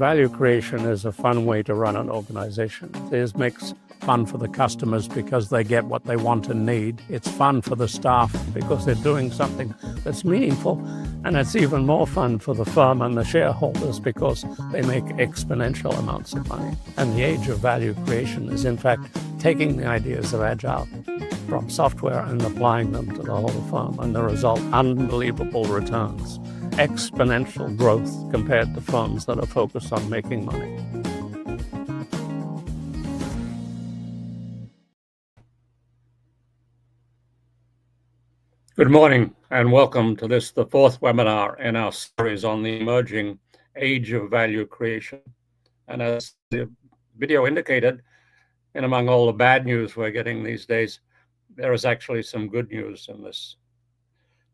value creation is a fun way to run an organization. It makes fun for the customers because they get what they want and need. It's fun for the staff because they're doing something that's meaningful. And it's even more fun for the firm and the shareholders because they make exponential amounts of money. And the age of value creation is, in fact, taking the ideas of Agile from software and applying them to the whole firm. And the result, unbelievable returns, exponential growth compared to firms that are focused on making money. Good morning and welcome to the fourth webinar in our series on the emerging age of value creation. And as the video indicated, and among all the bad news we're getting these days, there is actually some good news in this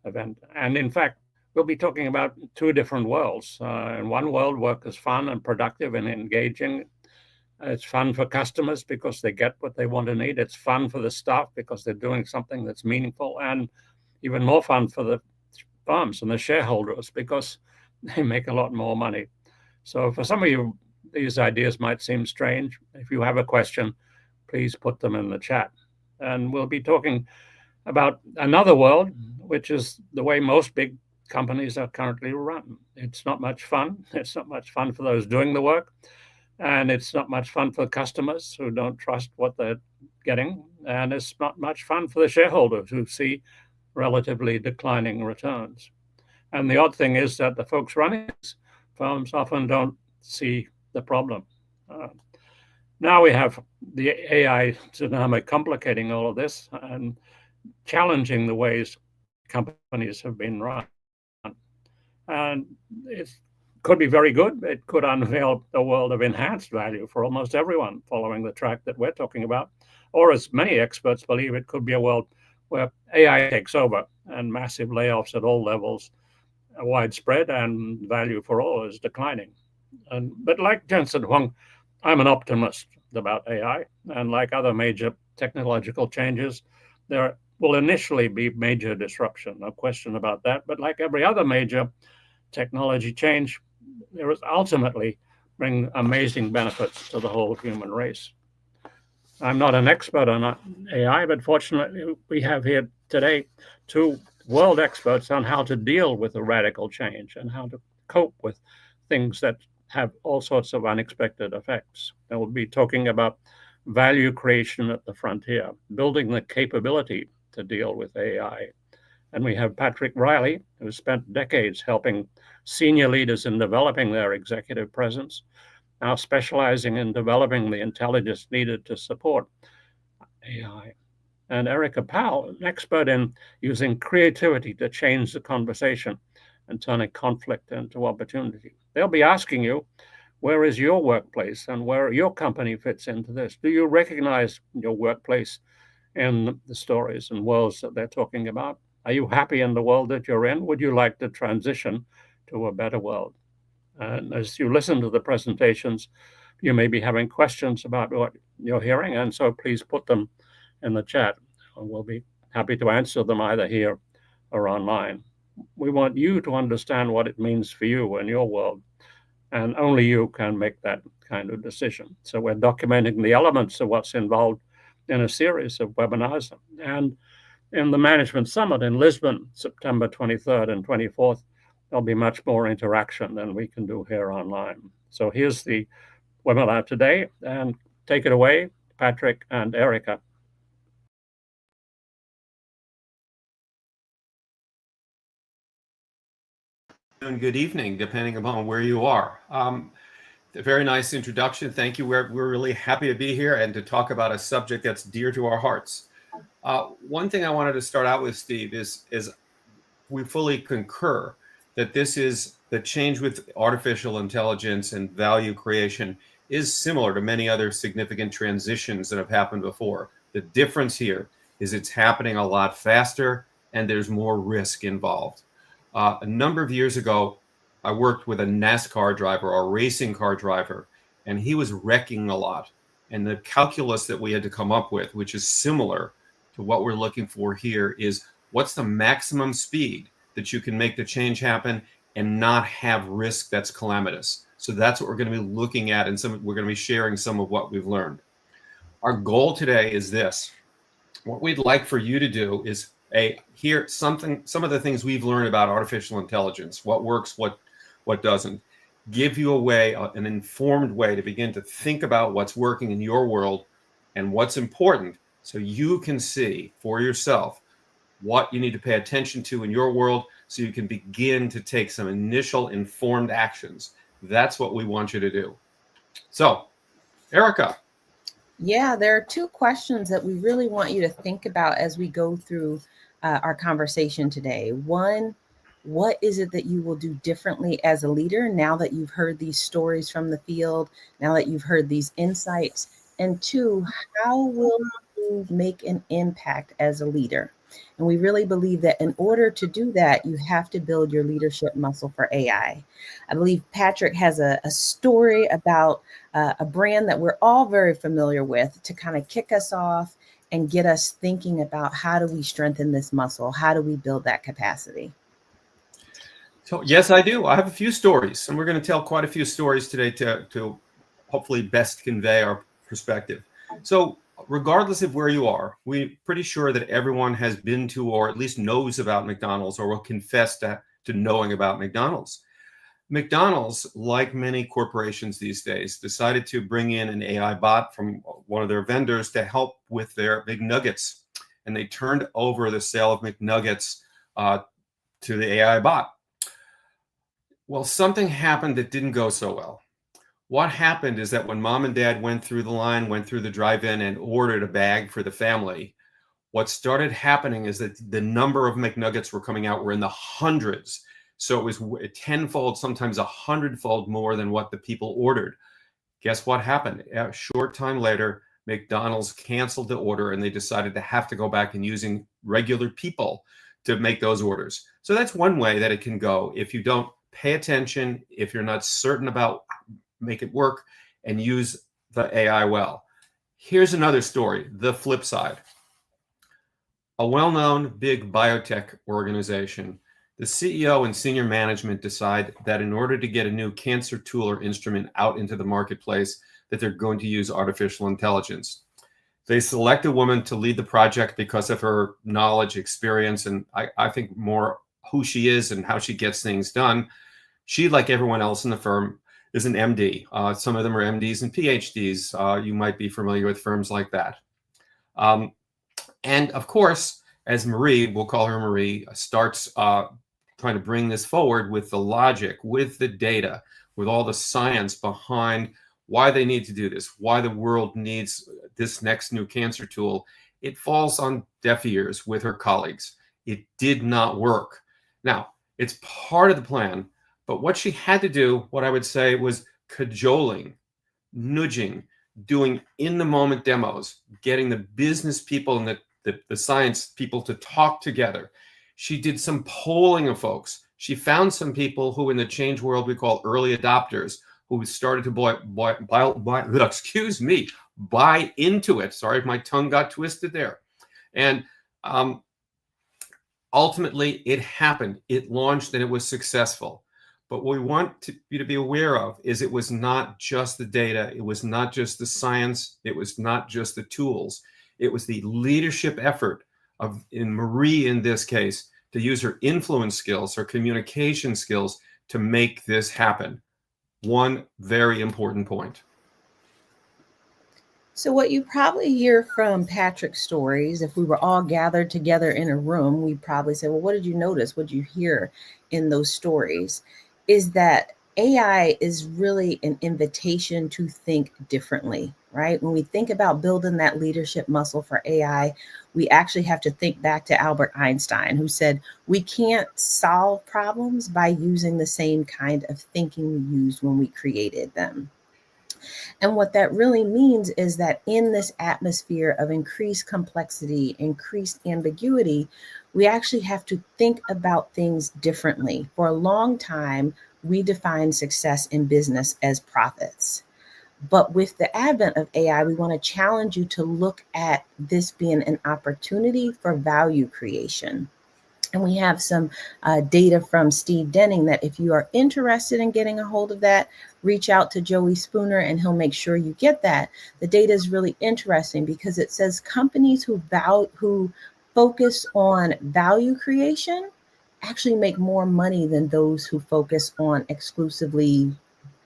event. And in fact, we'll be talking about two different worlds. In one world, work is fun and productive and engaging. It's fun for customers because they get what they want and need. It's fun for the staff because they're doing something that's meaningful, and even more fun for the firms and the shareholders because they make a lot more money. So for some of you, these ideas might seem strange. If you have a question, please put them in the chat. And we'll be talking about another world, which is the way most big companies are currently run. It's not much fun. It's not much fun for those doing the work. And it's not much fun for customers who don't trust what they're getting. And it's not much fun for the shareholders who see relatively declining returns. And the odd thing is that the folks running these firms often don't see the problem. Now we have the AI tsunami complicating all of this and challenging the ways companies have been run. And it could be very good. It could unveil a world of enhanced value for almost everyone following the track that we're talking about. Or as many experts believe, it could be a world where AI takes over and massive layoffs at all levels are widespread and value for all is declining. But like Jensen Huang, I'm an optimist about AI. And like other major technological changes, there will initially be major disruption, no question about that. But like every other major technology change, there is ultimately bring amazing benefits to the whole human race. I'm not an expert on AI, but fortunately we have here today two world experts on how to deal with a radical change and how to cope with things that have all sorts of unexpected effects. And we'll be talking about value creation at the frontier, building the capability to deal with AI. And we have Patrick Reilly, who spent decades helping senior leaders in developing their executive presence, now specializing in developing the intelligence needed to support AI. And Erika Powell, an expert in using creativity to change the conversation and turning conflict into opportunity. They'll be asking you, where is your workplace and where your company fits into this? Do you recognize your workplace in the stories and worlds that they're talking about? Are you happy in the world that you're in? Would you like to transition to a better world? And as you listen to the presentations, you may be having questions about what you're hearing, and so please put them in the chat. We'll be happy to answer them either here or online. We want you to understand what it means for you and your world, and only you can make that kind of decision. So we're documenting the elements of what's involved in a series of webinars. And in the Management Summit in Lisbon, September 23rd and 24th, there'll be much more interaction than we can do here online. So here's the webinar today, and take it away, Patrick and Erika. Good evening, depending upon where you are. A very nice introduction. Thank you. We're really happy to be here and to talk about a subject that's dear to our hearts. One thing I wanted to start out with, Steve, is we fully concur that this is the change with artificial intelligence and value creation is similar to many other significant transitions that have happened before. The difference here is it's happening a lot faster and there's more risk involved. A number of years ago, I worked with a NASCAR driver or a racing car driver, and he was wrecking a lot. And the calculus that we had to come up with, which is similar to what we're looking for here, is what's the maximum speed that you can make the change happen and not have risk that's calamitous. So that's what we're going to be looking at, and we're going to be sharing some of what we've learned. Our goal today is this. What we'd like for you to do is hear some of the things we've learned about artificial intelligence, what works, what doesn't, give you a way, an informed way to begin to think about what's working in your world and what's important, so you can see for yourself what you need to pay attention to in your world, so you can begin to take some initial informed actions. That's what we want you to do. So, Erika. Yeah, there are two questions that we really want you to think about as we go through our conversation today. One, what is it that you will do differently as a leader now that you've heard these stories from the field, now that you've heard these insights? And two, how will you make an impact as a leader? And we really believe that in order to do that, you have to build your leadership muscle for AI. I believe Patrick has a story about a brand that we're all very familiar with to kind of kick us off and get us thinking about how do we strengthen this muscle? How do we build that capacity? So yes, I do. I have a few stories, and we're going to tell quite a few stories today to hopefully best convey our perspective. So regardless of where you are, we're pretty sure that everyone has been to or at least knows about McDonald's or will confess to knowing about McDonald's. McDonald's, like many corporations these days, decided to bring in an AI bot from one of their vendors to help with their McNuggets. And they turned over the sale of McNuggets to the AI bot. Well, something happened that didn't go so well. What happened is that when mom and dad went through the line, went through the drive-in and ordered a bag for the family, what started happening is that the number of McNuggets were coming out were in the hundreds. So it was tenfold, sometimes 100-fold more than what the people ordered. Guess what happened? A short time later, McDonald's canceled the order, and they decided to have to go back and using regular people to make those orders. So that's one way that it can go if you don't pay attention, if you're not certain about make it work, and use the AI well. Here's another story, the flip side. A well-known big biotech organization, the CEO and senior management decide that in order to get a new cancer tool or instrument out into the marketplace, that they're going to use artificial intelligence. They select a woman to lead the project because of her knowledge, experience, and I think more who she is and how she gets things done. She, like everyone else in the firm, is an MD. Some of them are MDs and PhDs. You might be familiar with firms like that. And of course, as Marie, we'll call her Marie, starts trying to bring this forward with the logic, with the data, with all the science behind why they need to do this, why the world needs this next new cancer tool, it falls on deaf ears with her colleagues. It did not work. Now, it's part of the plan, but what she had to do, what I would say, was cajoling, nudging, doing in-the-moment demos, getting the business people and the science people to talk together. She did some polling of folks. She found some people who in the change world we call early adopters, who started to buy into it. Sorry if my tongue got twisted there. And ultimately, it happened. It launched and it was successful. But what we want you to be aware of is it was not just the data. It was not just the science. It was not just the tools. It was the leadership effort of, in Marie in this case, to use her influence skills, her communication skills to make this happen. One very important point. So what you probably hear from Patrick's stories, if we were all gathered together in a room, we'd probably say, well, what did you notice? What did you hear in those stories? Is that AI is really an invitation to think differently, right? When we think about building that leadership muscle for AI, we actually have to think back to Albert Einstein, who said, we can't solve problems by using the same kind of thinking we used when we created them. And what that really means is that in this atmosphere of increased complexity, increased ambiguity, we actually have to think about things differently. For a long time, we define success in business as profits. But with the advent of AI, we want to challenge you to look at this being an opportunity for value creation. And we have some data from Steve Denning that if you are interested in getting a hold of that, reach out to Joey Spooner and he'll make sure you get that. The data is really interesting because it says companies who focus on value creation actually make more money than those who focus on exclusively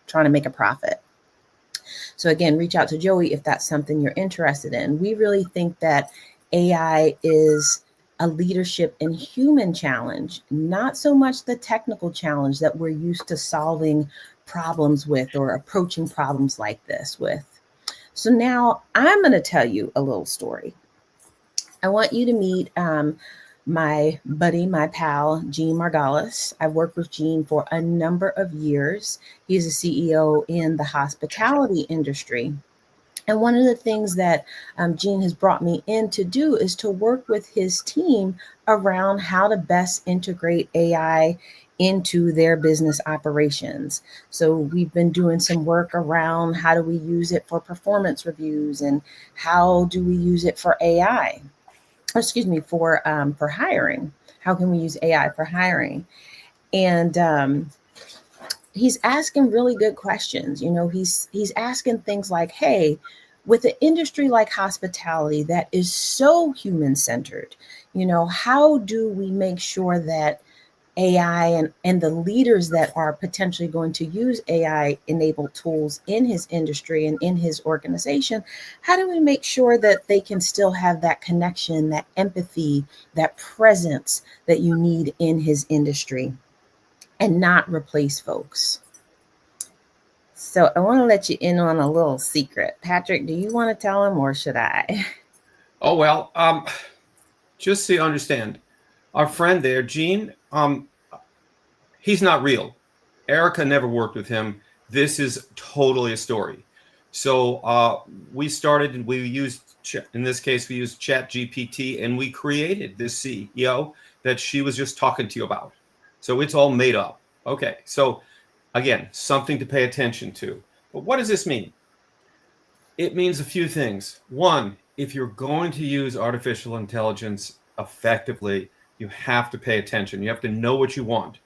trying to make a profit. So again, reach out to Joey if that's something you're interested in. We really think that AI is a leadership and human challenge, not so much the technical challenge that we're used to solving problems with or approaching problems like this with. So now I'm going to tell you a little story. I want you to meet my buddy, my pal, Gene Margalis. I've worked with Gene for a number of years. He's a CEO in the hospitality industry. And one of the things that Gene has brought me in to do is to work with his team around how to best integrate AI into their business operations. So we've been doing some work around how do we use it for performance reviews and how do we use it for AI, for hiring. How can we use AI for hiring? And he's asking really good questions. You know, he's asking things like, hey, with an industry like hospitality that is so human centered, you know, how do we make sure that AI and the leaders that are potentially going to use AI enabled tools in his industry and in his organization, how do we make sure that they can still have that connection, that empathy, that presence that you need in his industry and not replace folks? So I want to let you in on a little secret. Patrick, do you want to tell him or should I? Oh, well, just so you understand, our friend there, Gene, he's not real. Erika never worked with him. This is totally a story. So we started and we used, in this case, we used ChatGPT and we created this CEO that she was just talking to you about. So it's all made up. Okay. So again, something to pay attention to. But what does this mean? It means a few things. One, if you're going to use artificial intelligence effectively, you have to pay attention. You have to know what you want.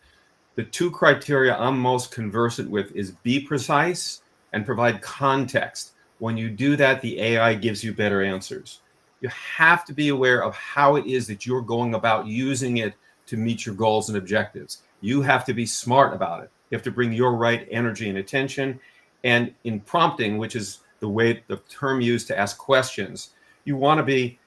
The two criteria I'm most conversant with is be precise and provide context. When you do that, the AI gives you better answers. You have to be aware of how it is that you're going about using it to meet your goals and objectives. You have to be smart about it. You have to bring your right energy and attention. And in prompting, which is the term used to ask questions, you want to be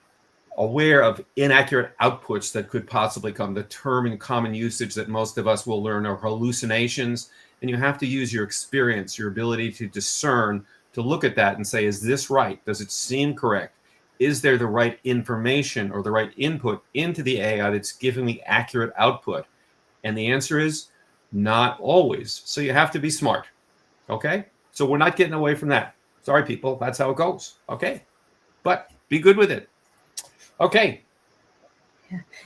aware of inaccurate outputs that could possibly come. The term in common usage that most of us will learn are hallucinations. And you have to use your experience, your ability to discern, to look at that and say, is this right? Does it seem correct? Is there the right information or the right input into the AI that's giving me accurate output? And the answer is not always. So you have to be smart. Okay? So we're not getting away from that. Sorry, people. That's how it goes. Okay? But be good with it. Okay.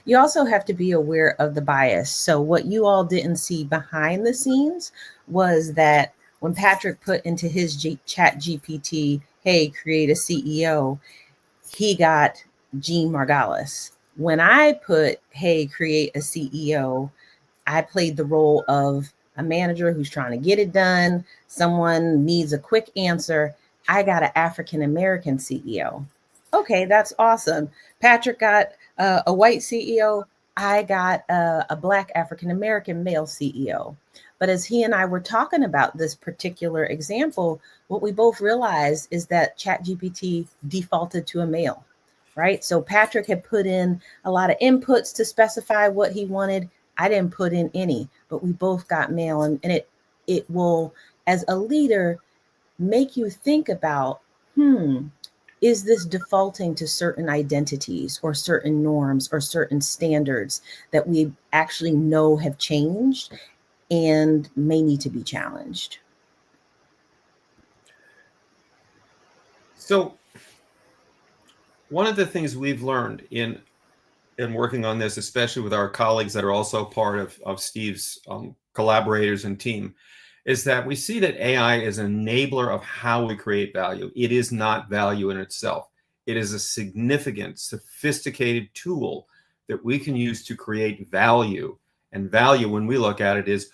You also have to be aware of the bias. So what you all didn't see behind the scenes was that when Patrick put into his chat GPT, hey, create a CEO, he got Gene Margalis. When I put, hey, create a CEO, I played the role of a manager who's trying to get it done. Someone needs a quick answer. I got an African-American CEO. Okay, that's awesome. Patrick got a white CEO. I got a Black African-American male CEO. But as he and I were talking about this particular example, what we both realized is that ChatGPT defaulted to a male, right? So Patrick had put in a lot of inputs to specify what he wanted. I didn't put in any, but we both got male. And it will, as a leader, make you think about, is this defaulting to certain identities or certain norms or certain standards that we actually know have changed and may need to be challenged? So one of the things we've learned in working on this, especially with our colleagues that are also part of Steve's collaborators and team, is that we see that AI is an enabler of how we create value. It is not value in itself. It is a significant, sophisticated tool that we can use to create value. And value, when we look at it, is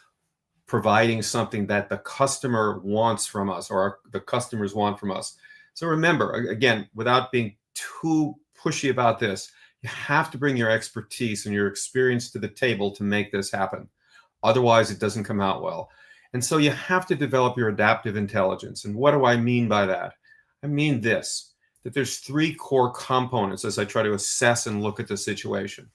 providing something that the customer wants from us, or the customers want from us. So remember, again, without being too pushy about this, you have to bring your expertise and your experience to the table to make this happen. Otherwise, it doesn't come out well. And so you have to develop your adaptive intelligence. And what do I mean by that? I mean this, that there's 3 core components as I try to assess and look at the situation.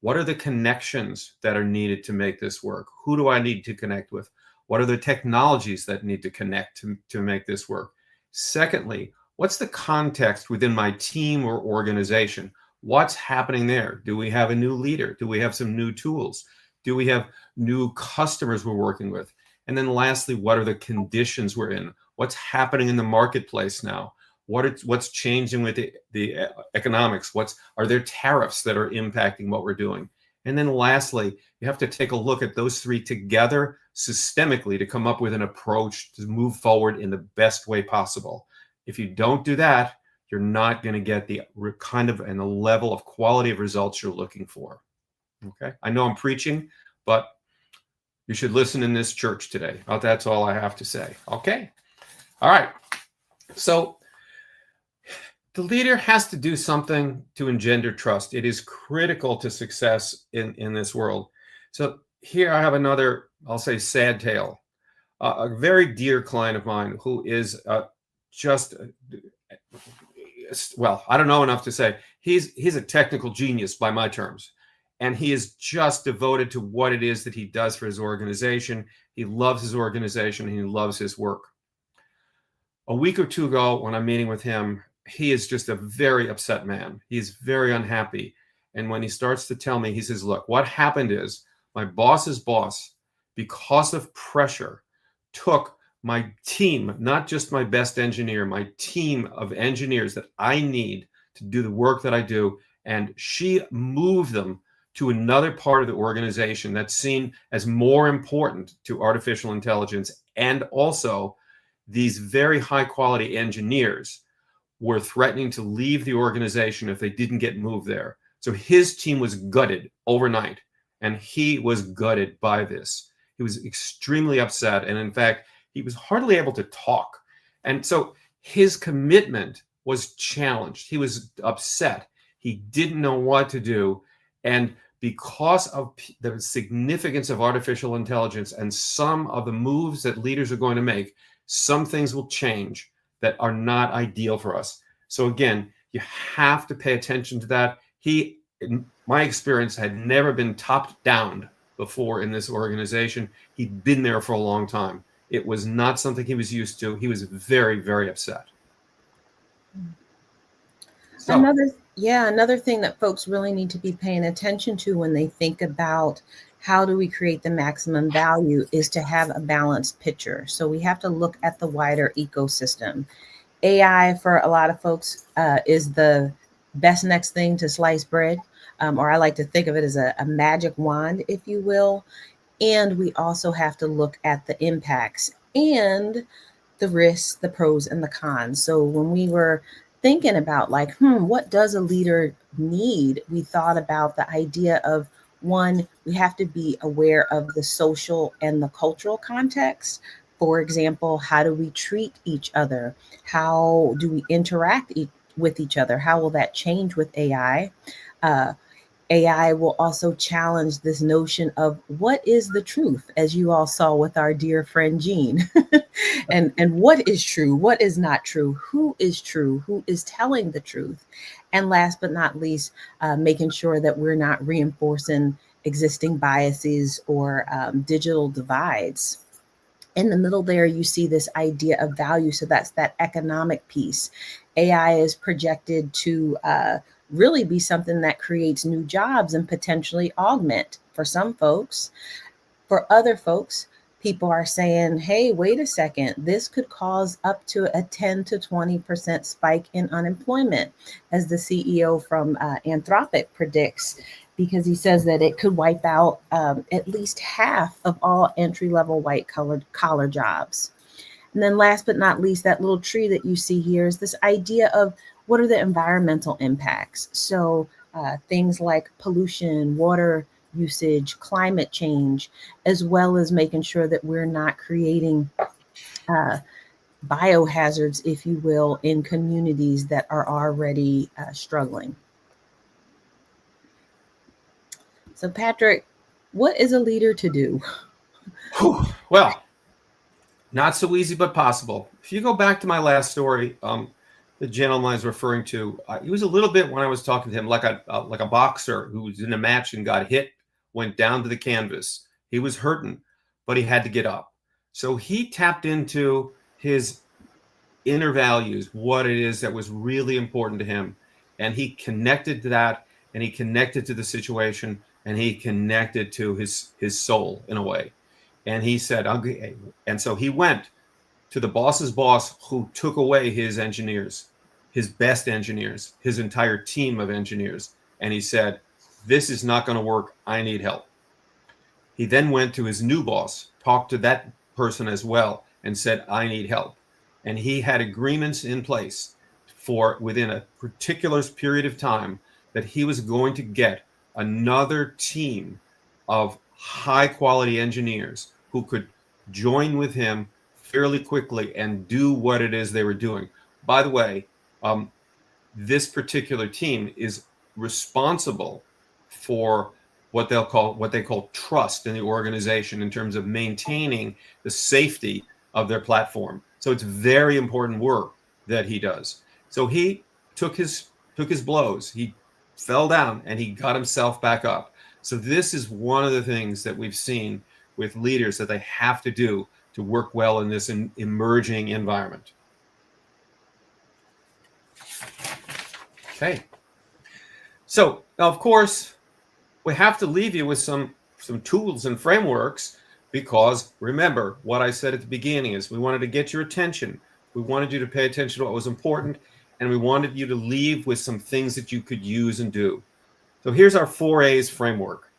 What are the connections that are needed to make this work? Who do I need to connect with? What are the technologies that need to connect to make this work? Secondly, what's the context within my team or organization? What's happening there? Do we have a new leader? Do we have some new tools? Do we have new customers we're working with? And then lastly, what are the conditions we're in? What's happening in the marketplace now? What's changing with the economics? Are there tariffs that are impacting what we're doing? And then lastly, you have to take a look at those 3 together systemically to come up with an approach to move forward in the best way possible. If you don't do that, you're not going to get the kind of and the level of quality of results you're looking for. Okay, I know I'm preaching, but you should listen in this church today. Oh, that's all I have to say. Okay, all right. So the leader has to do something to engender trust. It is critical to success in this world. So here I have another, I'll say, sad tale. A very dear client of mine who is well, I don't know enough to say. He's a technical genius by my terms. And he is just devoted to what it is that he does for his organization. He loves his organization and he loves his work. A week or 2 ago, when I'm meeting with him, he is just a very upset man. He's very unhappy. And when he starts to tell me, he says, look, what happened is my boss's boss, because of pressure, took my team, not just my best engineer, my team of engineers that I need to do the work that I do, and she moved them to another part of the organization that's seen as more important to artificial intelligence. And also, these very high quality engineers were threatening to leave the organization if they didn't get moved there. So his team was gutted overnight, and he was gutted by this. He was extremely upset. And in fact, he was hardly able to talk. And so his commitment was challenged. He was upset. He didn't know what to do. And because of the significance of artificial intelligence and some of the moves that leaders are going to make, some things will change that are not ideal for us. So again, you have to pay attention to that. He, in my experience, had never been topped down before in this organization. He'd been there for a long time. It was not something he was used to. He was very, very upset. So, another thing that folks really need to be paying attention to when they think about how do we create the maximum value is to have a balanced picture. So we have to look at the wider ecosystem. AI for a lot of folks is the best next thing to sliced bread, or I like to think of it as a magic wand, if you will. And we also have to look at the impacts and the risks, the pros and the cons. So when we were thinking about like, what does a leader need? We thought about the idea of, one, we have to be aware of the social and the cultural context. For example, how do we treat each other? How do we interact with each other? How will that change with AI? AI will also challenge this notion of what is the truth, as you all saw with our dear friend Jean. and what is true, what is not true, who is true, who is telling the truth. And last but not least, making sure that we're not reinforcing existing biases or digital divides. In the middle there, you see this idea of value. So that's that economic piece. AI is projected to really be something that creates new jobs and potentially augment for some folks. For other folks, people are saying, hey, wait a second, this could cause up to a 10 to 20% spike in unemployment, as the CEO from Anthropic predicts, because he says that it could wipe out at least half of all entry-level white-collar jobs. And then last but not least, that little tree that you see here is this idea of what are the environmental impacts? So things like pollution, water usage, climate change, as well as making sure that we're not creating biohazards, if you will, in communities that are already struggling. So, Patrick, what is a leader to do? Well, not so easy, but possible. If you go back to my last story, the gentleman I was referring to, he was a little bit, when I was talking to him, like a boxer who was in a match and got hit, went down to the canvas. He was hurting, but he had to get up. So he tapped into his inner values, what it is that was really important to him. And he connected to that, and he connected to the situation, and he connected to his soul in a way. And he said, okay. And so he went to the boss's boss, who took away his engineers, his best engineers, his entire team of engineers. And he said, this is not going to work. I need help. He then went to his new boss, talked to that person as well, and said, I need help. And he had agreements in place for within a particular period of time that he was going to get another team of high quality engineers who could join with him fairly quickly and do what it is they were doing. By the way, this particular team is responsible for what they call trust in the organization in terms of maintaining the safety of their platform. So it's very important work that he does. So he took his blows. He fell down and he got himself back up. So this is one of the things that we've seen with leaders that they have to do to work well in this emerging environment. Okay. So now, of course, we have to leave you with some tools and frameworks, because remember what I said at the beginning is we wanted to get your attention. We wanted you to pay attention to what was important, and we wanted you to leave with some things that you could use and do. So here's our 4A's framework.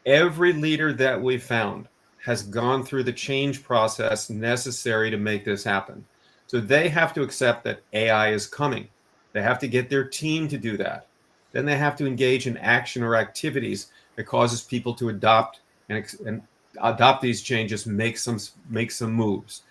Every leader that we found has gone through the change process necessary to make this happen. So they have to accept that AI is coming. They have to get their team to do that. Then they have to engage in action or activities that causes people to adopt and adopt these changes, make some moves.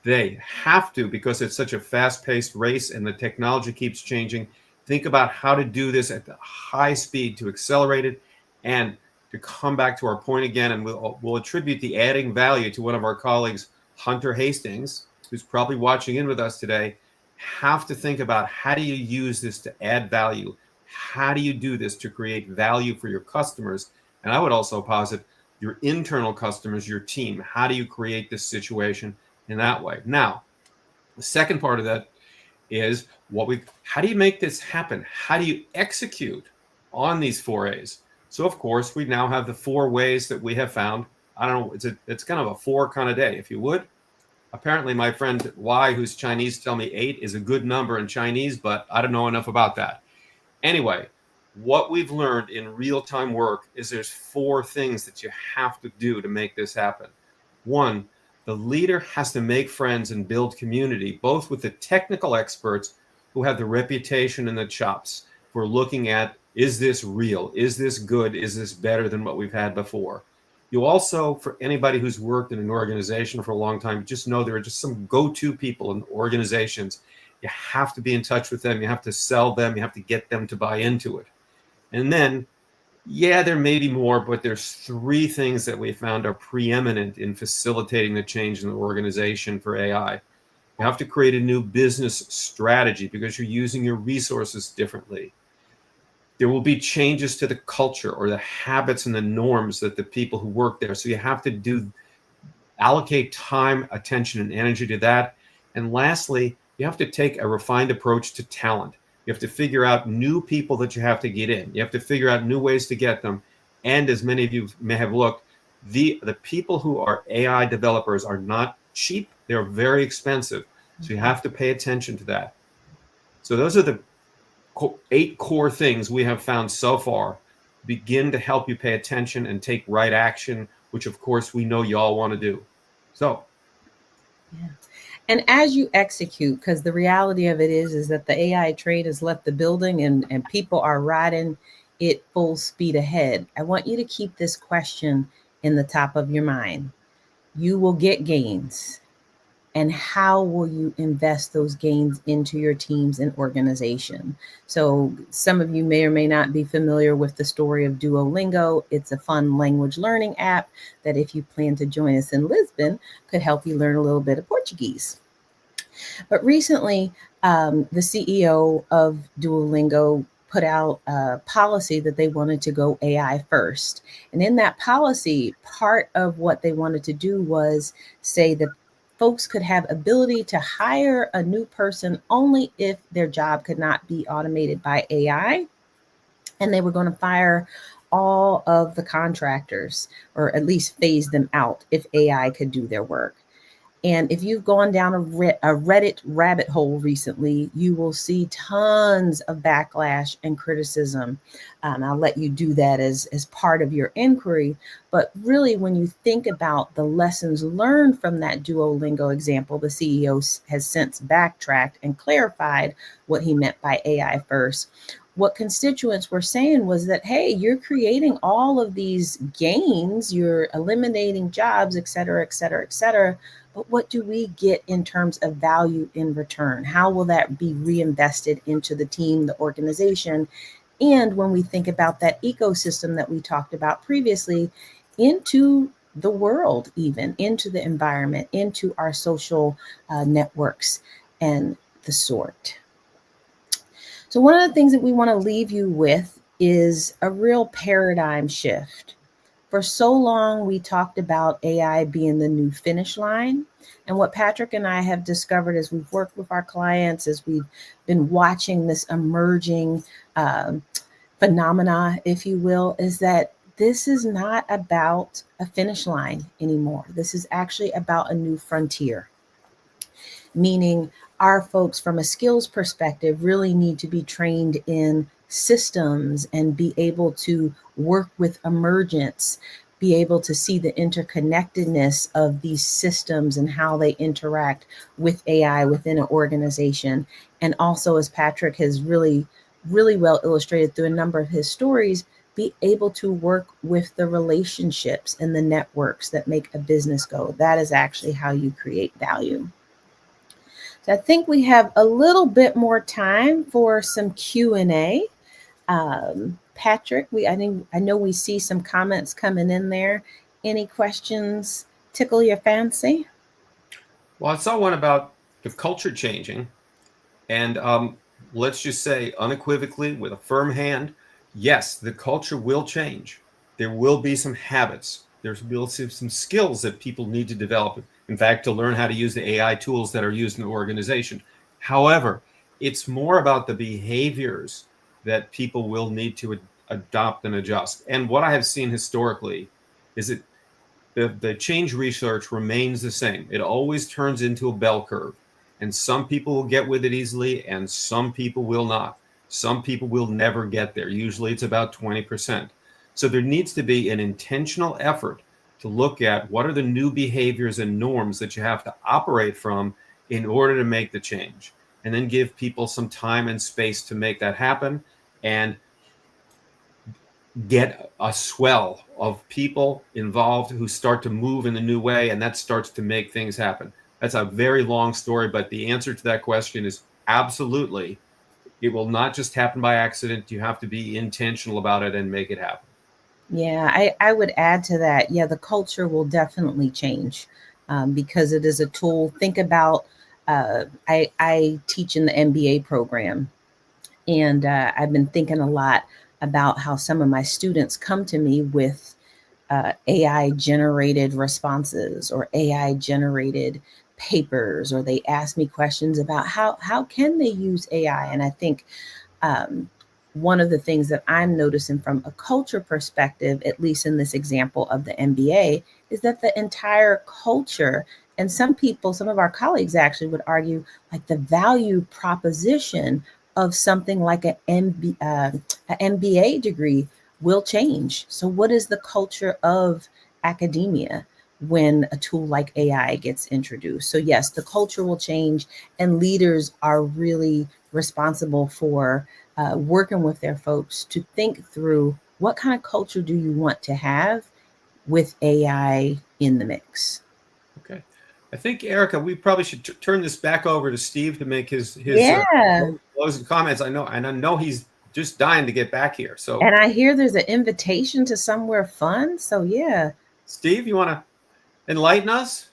They have to, because it's such a fast-paced race and the technology keeps changing, think about how to do this at the high speed to accelerate it. And to come back to our point again, and we'll attribute the adding value to one of our colleagues, Hunter Hastings, who's probably watching in with us today. Have to think about, how do you use this to add value? How do you do this to create value for your customers? And I would also posit your internal customers, your team. How do you create this situation in that way? Now, the second part of that is how do you make this happen? How do you execute on these 4A's? So of course, we now have the 4 ways that we have found. I don't know, it's kind of a 4 kind of day, if you would. Apparently my friend Y, who's Chinese, tell me 8 is a good number in Chinese, but I don't know enough about that. Anyway, what we've learned in real-time work is there's 4 things that you have to do to make this happen. 1, the leader has to make friends and build community, both with the technical experts who have the reputation and the chops for looking at, is this real? Is this good? Is this better than what we've had before? You also, for anybody who's worked in an organization for a long time, just know there are just some go-to people in organizations. You have to be in touch with them. You have to sell them. You have to get them to buy into it. And then, yeah, there may be more, but there's 3 things that we found are preeminent in facilitating the change in the organization for AI. You have to create a new business strategy because you're using your resources differently. There will be changes to the culture or the habits and the norms that the people who work there. So you have to allocate time, attention, and energy to that. And lastly, you have to take a refined approach to talent. You have to figure out new people that you have to get in. You have to figure out new ways to get them. And as many of you may have looked, the people who are AI developers are not cheap. They're very expensive. So you have to pay attention to that. So those are the 8 core things we have found so far. Begin to help you pay attention and take right action, which of course we know you all want to do. So Yeah. And as you execute, because the reality of it is that the AI train has left the building and people are riding it full speed ahead. I want you to keep this question in the top of your mind. You will get gains. And how will you invest those gains into your teams and organization? So some of you may or may not be familiar with the story of Duolingo. It's a fun language learning app that if you plan to join us in Lisbon, could help you learn a little bit of Portuguese. But recently, the CEO of Duolingo put out a policy that they wanted to go AI first. And in that policy, part of what they wanted to do was say that folks could have ability to hire a new person only if their job could not be automated by AI. And they were going to fire all of the contractors, or at least phase them out if AI could do their work. And if you've gone down a Reddit rabbit hole recently, you will see tons of backlash and criticism. I'll let you do that as part of your inquiry. But really, when you think about the lessons learned from that Duolingo example, the CEO has since backtracked and clarified what he meant by AI first. What constituents were saying was that, hey, you're creating all of these gains, you're eliminating jobs, et cetera, et cetera, et cetera. But what do we get in terms of value in return? How will that be reinvested into the team, the organization? And when we think about that ecosystem that we talked about previously, into the world, even into the environment, into our social networks and the sort. So one of the things that we want to leave you with is a real paradigm shift. For so long, we talked about AI being the new finish line. And what Patrick and I have discovered as we've worked with our clients, as we've been watching this emerging phenomena, if you will, is that this is not about a finish line anymore. This is actually about a new frontier, meaning our folks from a skills perspective really need to be trained in systems and be able to work with emergence, be able to see the interconnectedness of these systems and how they interact with AI within an organization. And also, as Patrick has really well illustrated through a number of his stories, be able to work with the relationships and the networks that make a business go. That is actually how you create value. So I think we have a little bit more time for some Q&A. Patrick, I know we see some comments coming in there. Any questions tickle your fancy? Well, I saw one about the culture changing. And let's just say unequivocally, with a firm hand, yes, the culture will change. There will be some habits. There will be some skills that people need to develop. In fact, to learn how to use the AI tools that are used in the organization. However, it's more about the behaviors that people will need to adopt and adjust. And what I have seen historically is that the change research remains the same. It always turns into a bell curve. And some people will get with it easily, and some people will not. Some people will never get there. Usually it's about 20%. So there needs to be an intentional effort to look at what are the new behaviors and norms that you have to operate from in order to make the change. And then give people some time and space to make that happen, and get a swell of people involved who start to move in a new way, and that starts to make things happen. That's a very long story, but the answer to that question is absolutely. It will not just happen by accident. You have to be intentional about it and make it happen. Yeah, I would add to that. Yeah, the culture will definitely change because it is a tool. Think about, I teach in the MBA program, and I've been thinking a lot about how some of my students come to me with AI generated responses or AI generated papers, or they ask me questions about how can they use AI. And I think one of the things that I'm noticing from a culture perspective, at least in this example of the MBA, is that the entire culture, and some people, some of our colleagues actually would argue, like the value proposition of something like an MBA degree will change. So what is the culture of academia? when a tool like AI gets introduced. So yes, the culture will change, and leaders are really responsible for working with their folks to think through what kind of culture do you want to have with AI in the mix. Okay. I think, Erika, we probably should turn this back over to Steve to make his closing comments. I know he's just dying to get back here. So, and I hear there's an invitation to somewhere fun. So yeah. Steve, you want to enlighten us?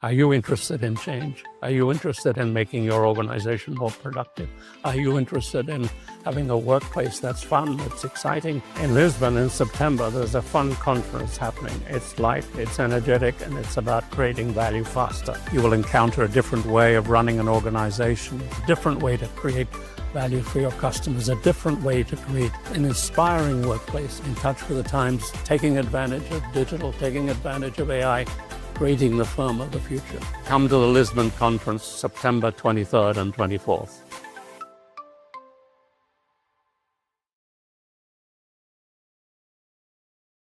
Are you interested in change? Are you interested in making your organization more productive? Are you interested in having a workplace that's fun, that's exciting? In Lisbon in September, there's a fun conference happening. It's light, it's energetic, and it's about creating value faster. You will encounter a different way of running an organization, a different way to create value for your customers, a different way to create an inspiring workplace in touch with the times, taking advantage of digital, taking advantage of AI, creating the firm of the future. Come to the Lisbon conference, September 23rd and 24th.